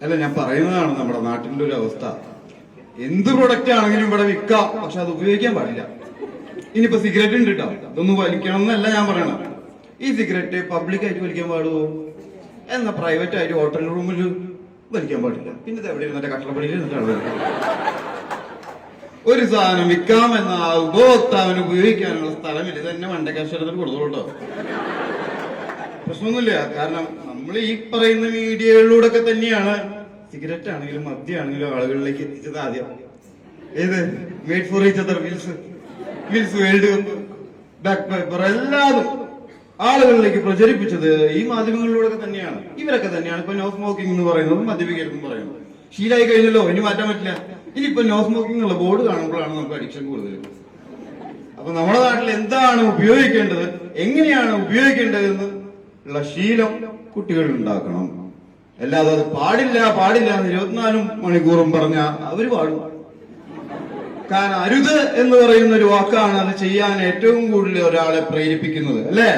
അല്ല, ഞാൻ പറയുന്നതാണ് നമ്മുടെ നാട്ടിന്റെ ഒരു അവസ്ഥ. എന്ത് പ്രൊഡക്റ്റ് ആണെങ്കിലും ഇവിടെ വിൽക്കാം, പക്ഷെ അത് ഉപയോഗിക്കാൻ പാടില്ല. ഇനിയിപ്പോ സിഗരറ്റ് ഉണ്ട് കേട്ടോ, ഇതൊന്നും വലിക്കണം എന്നല്ല ഞാൻ പറയണം. ഈ സിഗരറ്റ് പബ്ലിക്കായിട്ട് വലിക്കാൻ പാടുമോ? എന്നാ പ്രൈവറ്റ് ആയിട്ട് ഹോട്ടൽ റൂമിൽ വലിക്കാൻ പാടില്ല. പിന്നെ ഇത് എവിടെ ഇരുന്നിട്ട് കട്ടളപ്പടിയിൽ ഇരുന്നിട്ടാണ് ഒരു സാധനം വിൽക്കാമെന്ന ഉപഭോക്താവിന് ഉപയോഗിക്കാനുള്ള സ്ഥലമില്ല. ഇത് തന്നെ മണ്ടക്കാശത്തിന് കൊടുത്തോളൂ. പ്രശ്നമൊന്നുമില്ല. കാരണം നമ്മൾ ഈ പറയുന്ന മീഡിയകളിലൂടെ ഒക്കെ തന്നെയാണ് സിഗരറ്റ് ആണെങ്കിലും മദ്യമാണെങ്കിലും ആളുകളിലേക്ക് എത്തിച്ചത്. ആദ്യം ഏത് made for each other, Wills world cup, back paper എല്ലാതും ആളുകളിലേക്ക് പ്രചരിപ്പിച്ചത് ഈ മാധ്യമങ്ങളിലൂടെ തന്നെയാണ്. ഇവരൊക്കെ തന്നെയാണ് ഇപ്പൊ നോ സ്മോക്കിംഗ് എന്ന് പറയുന്നത്, മദ്യപിക്കരുതെന്ന് പറയുന്നത്. ശീലമായി കഴിഞ്ഞല്ലോ, ഇനി മാറ്റാൻ പറ്റില്ല. ഇനിയിപ്പോ നോ സ്മോക്കിംഗ് ഉള്ള ബോർഡ് കാണുമ്പോഴാണ് നമുക്ക് അഡിക്ഷൻ കൂടുതൽ. അപ്പൊ നമ്മുടെ നാട്ടിൽ എന്താണ് ഉപയോഗിക്കേണ്ടത്, എങ്ങനെയാണ് ഉപയോഗിക്കേണ്ടതെന്ന് ഉള്ള ശീലം കുട്ടികളിൽ ഉണ്ടാക്കണം. അല്ലാതെ അത് പാടില്ല പാടില്ല എന്ന് 24 മണിക്കൂറും പറഞ്ഞാൽ അവര് പാടും. കാരണം അരുത് എന്ന് പറയുന്ന ഒരു വാക്കാണ് അത് ചെയ്യാൻ ഏറ്റവും കൂടുതൽ ഒരാളെ പ്രേരിപ്പിക്കുന്നത്, അല്ലേ?